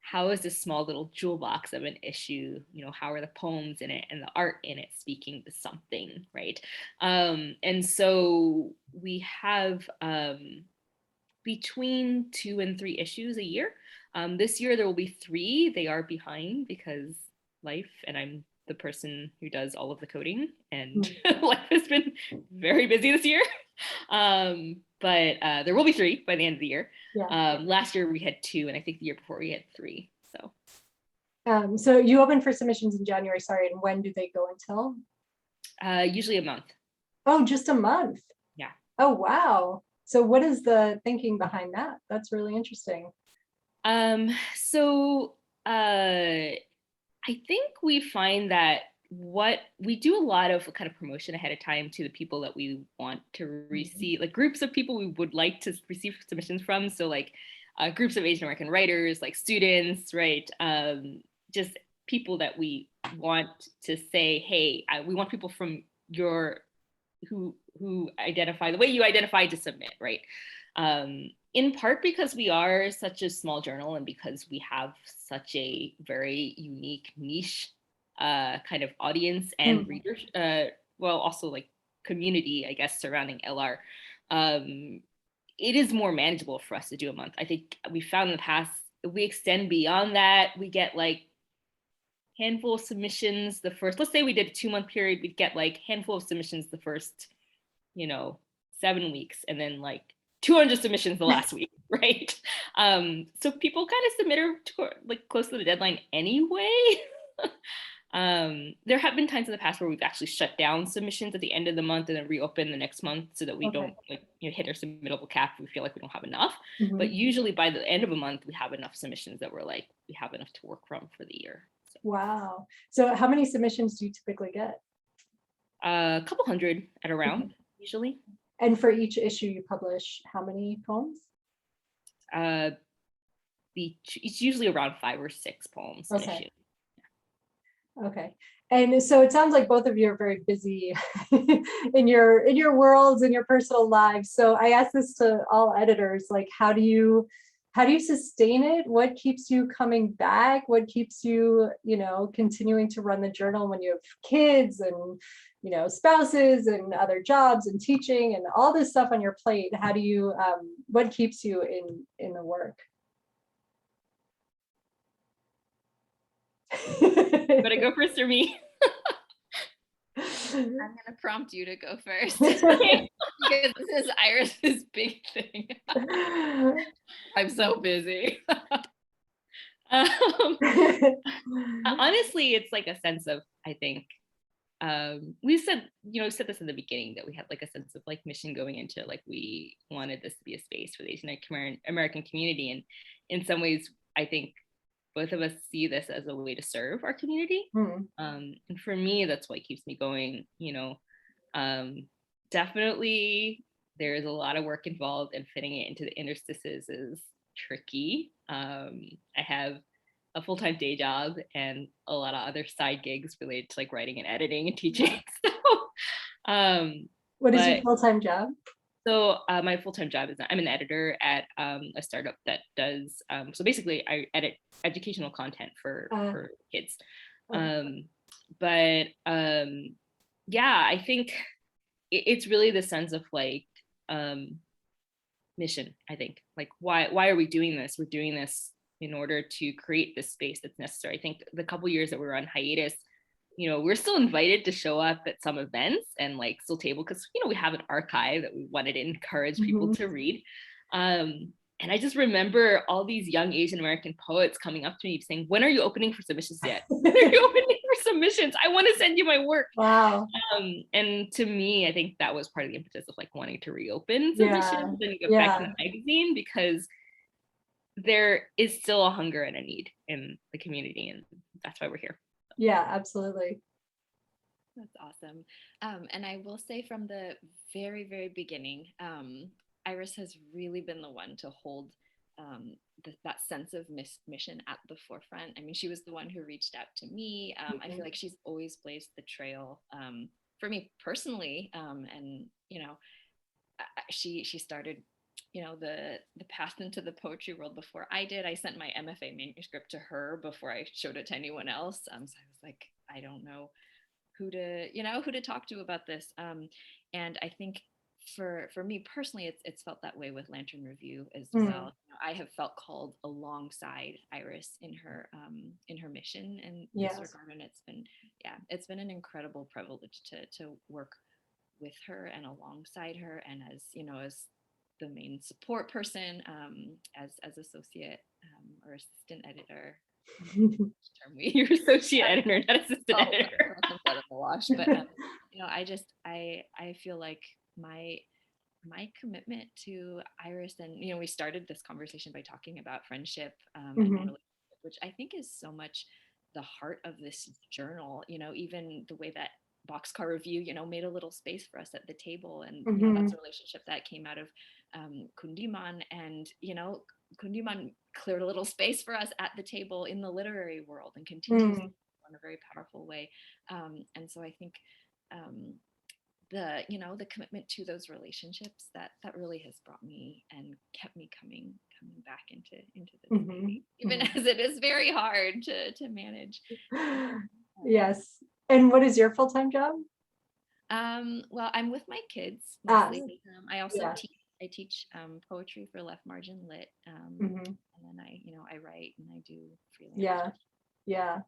[SPEAKER 2] how is this small little jewel box of an issue, how are the poems in it and the art in it speaking to something, right? And so we have between 2 and 3 issues a year. This year there will be 3. They are behind because life, and I'm the person who does all of the coding, and life has been very busy this year. But there will be 3 by the end of the year. Last year we had 2, and I think the year before we had 3.
[SPEAKER 1] So you open for submissions in January, sorry, and when do they go until?
[SPEAKER 2] Usually a month.
[SPEAKER 1] Oh, just a month?
[SPEAKER 2] Yeah.
[SPEAKER 1] Oh, wow. So what is the thinking behind that? That's really interesting.
[SPEAKER 2] So I think we find that what we do a lot of kind of promotion ahead of time to the people that we want to receive, like groups of people we would like to receive submissions from. So like groups of Asian American writers, like students, right? Just people that we want to say, hey, we want people from who identify the way you identify to submit, right? In part because we are such a small journal, and because we have such a very unique niche kind of audience and readers, well, also like community, I guess, surrounding LR. It is more manageable for us to do a month. I think we found in the past, if we extend beyond that, we get like handful of submissions the first, let's say we did a 2-month period, we'd get like handful of submissions the first, 7 weeks, and then like 200 submissions the last week, right? So people kind of submit like close to the deadline anyway. There have been times in the past where we've actually shut down submissions at the end of the month and then reopen the next month, so that we don't hit our submittable cap if we feel like we don't have enough. But usually by the end of a month, we have enough submissions that we're like, we have enough to work from for the year. So.
[SPEAKER 1] Wow. So how many submissions do you typically get?
[SPEAKER 2] A couple hundred at a round, usually.
[SPEAKER 1] And for each issue you publish how many poems?
[SPEAKER 2] It's usually around 5 or 6 poems an issue.
[SPEAKER 1] Okay. And so it sounds like both of you are very busy in your worlds, in your personal lives. So I ask this to all editors, like, how do you sustain it? What keeps you coming back? What keeps you, continuing to run the journal when you have kids and, spouses and other jobs and teaching and all this stuff on your plate? How do you, what keeps you in the work?
[SPEAKER 2] But I go first or me?
[SPEAKER 3] I'm gonna prompt you to go first because this is Iris's big thing. I'm so busy.
[SPEAKER 2] um, honestly, it's like a sense of, I think, we said this in the beginning, that we had like a sense of like mission going into, like, we wanted this to be a space for the Asian American community, and in some ways I think both of us see this as a way to serve our community. And for me, that's what keeps me going. Definitely there is a lot of work involved, and fitting it into the interstices is tricky. I have a full-time day job and a lot of other side gigs related to like writing and editing and teaching.
[SPEAKER 1] What is your full-time job?
[SPEAKER 2] So my full-time job is, I'm an editor at a startup that does, so basically I edit educational content for kids. Yeah, I think it's really the sense of like mission. I think, like, why are we doing this? We're doing this in order to create this space that's necessary. I think the couple years that we were on hiatus, we're still invited to show up at some events and like still table, because we have an archive that we wanted to encourage people to read. And I just remember all these young Asian American poets coming up to me saying, when are you opening for submissions yet? When are you opening for submissions? I want to send you my work.
[SPEAKER 1] Wow.
[SPEAKER 2] And to me, I think that was part of the impetus of like wanting to reopen submissions and get back in the magazine, because there is still a hunger and a need in the community, and that's why we're here.
[SPEAKER 1] Yeah, absolutely.
[SPEAKER 3] That's awesome. And I will say from the very, very beginning, Iris has really been the one to hold that sense of mission at the forefront. I mean, she was the one who reached out to me. I feel like she's always blazed the trail for me personally. And, she started the path into the poetry world before I did. I sent my MFA manuscript to her before I showed it to anyone else. So I was like, I don't know who to talk to about this. And I think for me personally, it's felt that way with Lantern Review as well. I have felt called alongside Iris in her mission in this regard, and it's been an incredible privilege to work with her and alongside her, and as the main support person, as associate or assistant editor.
[SPEAKER 2] You're associate editor, not assistant editor.
[SPEAKER 3] But I feel like my commitment to Iris, and we started this conversation by talking about friendship and relationship, which I think is so much the heart of this journal. Even the way that Boxcar Review, made a little space for us at the table, and that's a relationship that came out of Kundiman, and Kundiman cleared a little space for us at the table in the literary world, and continues in a very powerful way. And so I think the commitment to those relationships that really has brought me and kept me coming back into the community, even as it is very hard to manage.
[SPEAKER 1] Yes. And what is your full-time job?
[SPEAKER 3] Well, I'm with my kids mostly. I also teach poetry for Left Margin Lit, and then I write and I do freelance.
[SPEAKER 1] Yeah.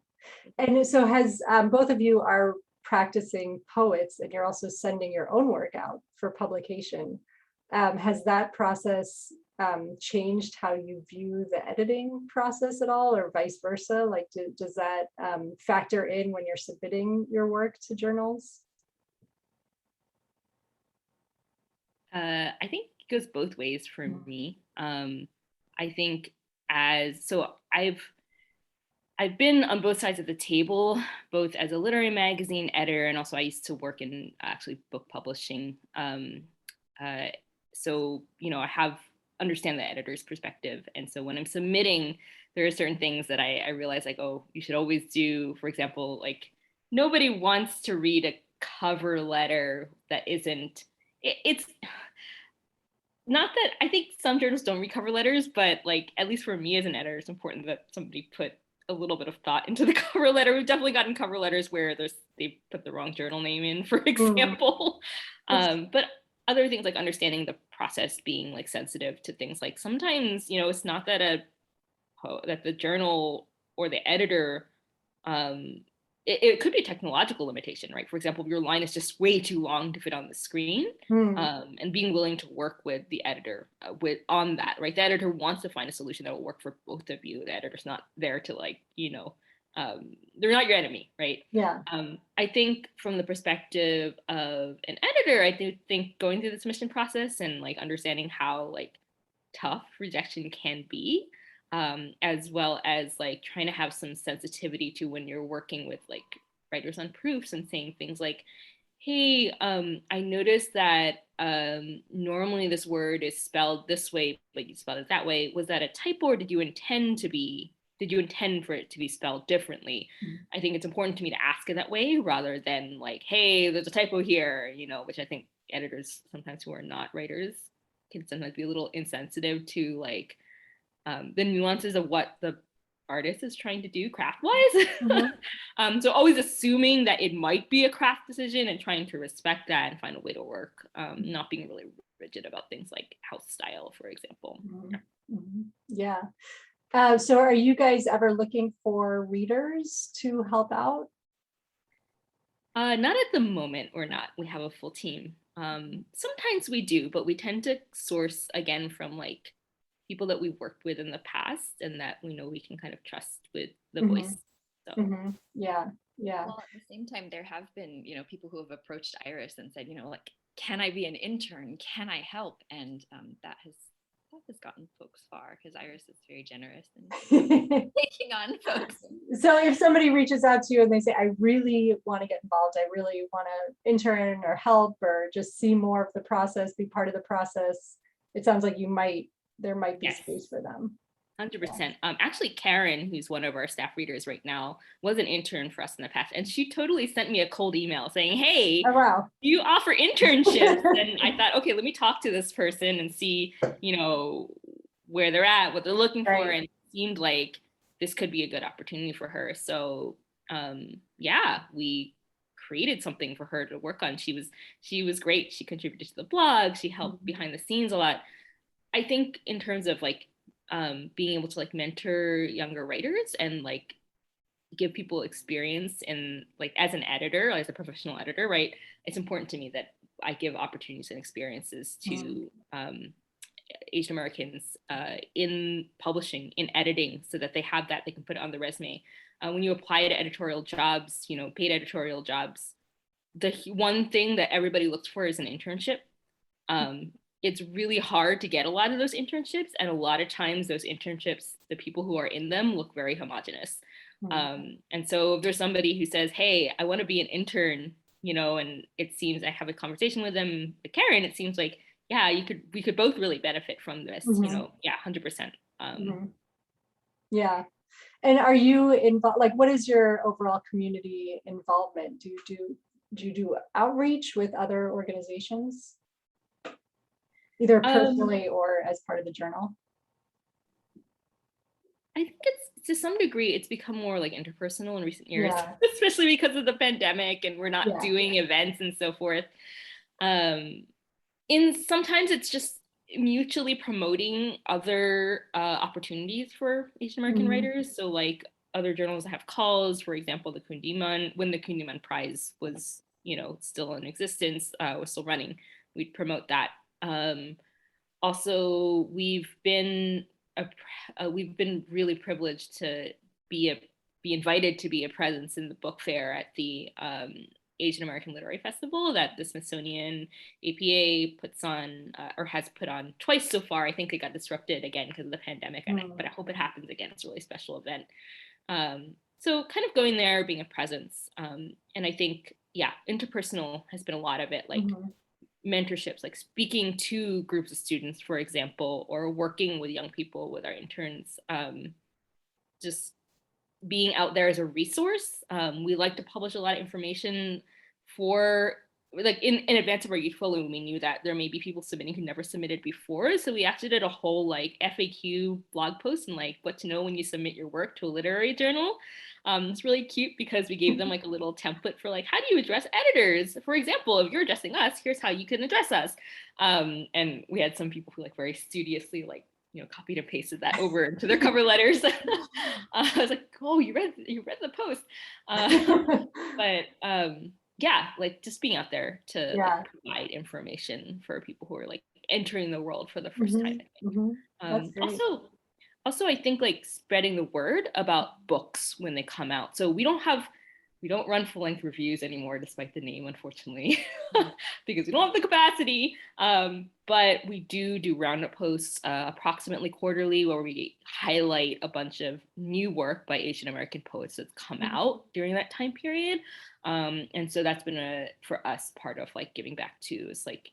[SPEAKER 1] And so has both of you are practicing poets, and you're also sending your own work out for publication. Has that process changed how you view the editing process at all, or vice versa? Like, does that factor in when you're submitting your work to journals?
[SPEAKER 2] I think it goes both ways for me. I think I've been on both sides of the table, both as a literary magazine editor, and also I used to work in actually book publishing. So I understand the editor's perspective, and so when I'm submitting, there are certain things that I realize, like, oh, you should always do. For example, like, nobody wants to read a cover letter that isn't. It's not that I think some journals don't read cover letters, but like, at least for me as an editor, it's important that somebody put a little bit of thought into the cover letter. We've definitely gotten cover letters where they put the wrong journal name in, for example. But other things, like understanding the process, being like sensitive to things, like sometimes it's not that that the journal or the editor it could be a technological limitation, right? For example, your line is just way too long to fit on the screen, and being willing to work with the editor on that, right? The editor wants to find a solution that will work for both of you. The editor's not there to like, they're not your enemy, right?
[SPEAKER 1] Yeah.
[SPEAKER 2] I think from the perspective of an editor, I do think going through the submission process and like understanding how like tough rejection can be, as well as like trying to have some sensitivity to when you're working with like writers on proofs and saying things like, hey, I noticed that normally this word is spelled this way, but you spelled it that way. Was that a typo, or did you intend for it to be spelled differently? I think it's important to me to ask it that way rather than like, hey, there's a typo here, which I think editors sometimes who are not writers can sometimes be a little insensitive to like the nuances of what the artist is trying to do craft-wise. So always assuming that it might be a craft decision and trying to respect that and find a way to work, not being really rigid about things like house style, for example.
[SPEAKER 1] Yeah. So are you guys ever looking for readers to help out?
[SPEAKER 2] Not at the moment, we're not. We have a full team. Sometimes we do, but we tend to source again from like people that we've worked with in the past and that we know we can kind of trust with the voice. So.
[SPEAKER 1] Yeah.
[SPEAKER 3] Well, at the same time, there have been, people who have approached Iris and said, like, can I be an intern? Can I help? And that has gotten folks far because Iris is very generous and taking on folks.
[SPEAKER 1] So if somebody reaches out to you and they say, I really want to get involved, I really want to intern or help or just see more of the process, be part of the process, it sounds like there might be space for them.
[SPEAKER 2] 100%. Actually, Karen, who's one of our staff readers right now, was an intern for us in the past, and she totally sent me a cold email saying, hey,
[SPEAKER 1] oh, wow,
[SPEAKER 2] you offer internships? And I thought, okay, let me talk to this person and see, where they're at, what they're looking for, and it seemed like this could be a good opportunity for her. So we created something for her to work on. She was great. She contributed to the blog. She helped behind the scenes a lot. I think in terms of like being able to like mentor younger writers and like give people experience in like as an editor, as a professional editor, right? It's important to me that I give opportunities and experiences to Asian Americans in publishing, in editing, so that they have that, they can put it on the resume. When you apply to editorial jobs, paid editorial jobs, the one thing that everybody looks for is an internship. It's really hard to get a lot of those internships, and a lot of times those internships, the people who are in them look very homogenous. And so if there's somebody who says, hey, I want to be an intern, and it seems I have a conversation with them, with Karen, it seems like, yeah, we could both really benefit from this, 100%.
[SPEAKER 1] Yeah. And are you involved, like, what is your overall community involvement? Do you do outreach with other organizations? Either personally or as part of the journal?
[SPEAKER 2] I think it's to some degree, it's become more like interpersonal in recent years, especially because of the pandemic and we're not doing events and so forth. Sometimes it's just mutually promoting other opportunities for Asian American writers. So like other journals that have calls, for example, the Kundiman, when the Kundiman Prize was, still in existence, was still running, we'd promote that. Also, we've been really privileged to be invited to be a presence in the book fair at the Asian American Literary Festival that the Smithsonian APA puts on or has put on twice so far. I think it got disrupted again because of the pandemic, but I hope it happens again. It's a really special event. So kind of going there, being a presence. And I think, interpersonal has been a lot of it, like mentorships, like speaking to groups of students, for example, or working with young people with our interns, just being out there as a resource. We like to publish a lot of information for like in advance of our youth flow, we knew that there may be people submitting who never submitted before. So we actually did a whole like FAQ blog post and like what to know when you submit your work to a literary journal. It's really cute because we gave them like a little template for like, how do you address editors? For example, if you're addressing us, here's how you can address us. And we had some people who like very studiously like copied and pasted that over into their cover letters. I was like, oh, you read the post. But yeah, like just being out there to like, provide information for people who are like entering the world for the first time.
[SPEAKER 1] That's great.
[SPEAKER 2] Also, I think like spreading the word about books when they come out. So we don't run full-length reviews anymore, despite the name, unfortunately, because we don't have the capacity. But we do roundup posts approximately quarterly, where we highlight a bunch of new work by Asian American poets that's come out during that time period. And so that's been for us part of like giving back to, is like,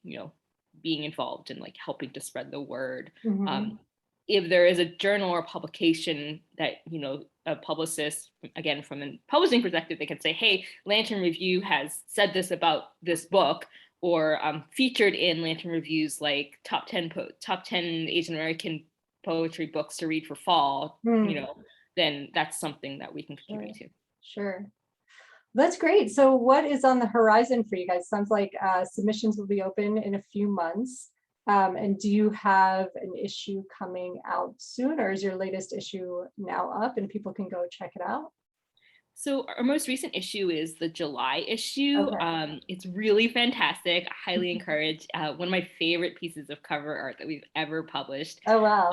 [SPEAKER 2] being involved and like helping to spread the word. If there is a journal or publication that, a publicist, again, from a publishing perspective, they can say, hey, Lantern Review has said this about this book, or featured in Lantern Review's like top 10 Asian American poetry books to read for fall, then that's something that we can contribute to.
[SPEAKER 1] Sure. That's great. So what is on the horizon for you guys? Sounds like submissions will be open in a few months. And do you have an issue coming out soon, or is your latest issue now up and people can go check it out?
[SPEAKER 2] So our most recent issue is the July issue. Okay. It's really fantastic. I highly encourage. One of my favorite pieces of cover art that we've ever published.
[SPEAKER 1] Oh, wow.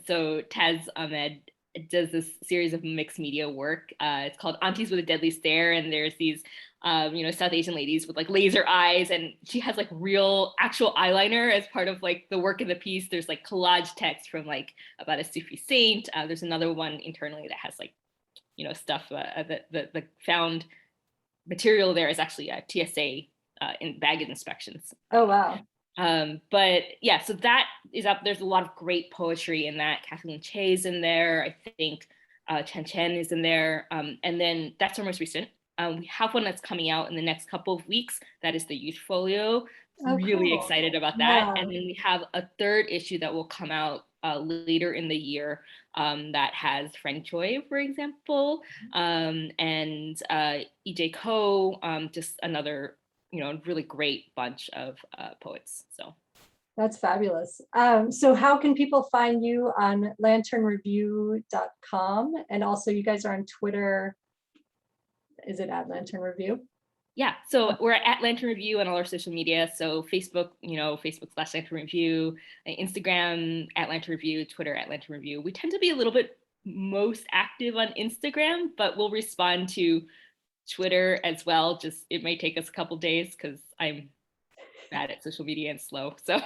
[SPEAKER 2] So Taz Ahmed does this series of mixed media work. It's called Aunties with a Deadly Stare, and there's these South Asian ladies with like laser eyes, and she has like real actual eyeliner as part of like the work of the piece. There's like collage text from like about a Sufi saint. There's another one internally that has like stuff. The found material there is actually a TSA in baggage inspections.
[SPEAKER 1] Oh, wow.
[SPEAKER 2] But yeah, so that is up. There's a lot of great poetry in that. Kathleen Che is in there. I think Chen Chen is in there. And then that's our most recent. We have one that's coming out in the next couple of weeks. That is the Youth Folio. Really cool. Excited about that. Yeah. And then we have a third issue that will come out later in the year that has Frank Choi, for example, and EJ Ko, just another really great bunch of poets. So
[SPEAKER 1] that's fabulous. So how can people find you on lanternreview.com? And also you guys are on Twitter. Is it at Lantern Review?
[SPEAKER 2] Yeah, so we're at Lantern Review on all our social media. So Facebook, Facebook/Lantern Review, Instagram at Lantern Review, Twitter at Lantern Review. We tend to be a little bit most active on Instagram, but we'll respond to Twitter as well. Just it may take us a couple days because I'm bad at social media and slow. So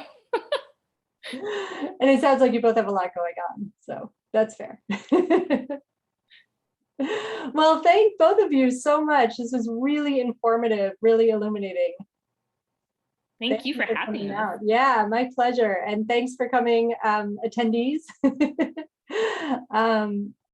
[SPEAKER 1] and it sounds like you both have a lot going on, so that's fair. Well, thank both of you so much. This was really informative, really illuminating.
[SPEAKER 2] Thank you for having us.
[SPEAKER 1] Yeah, my pleasure. And thanks for coming, attendees.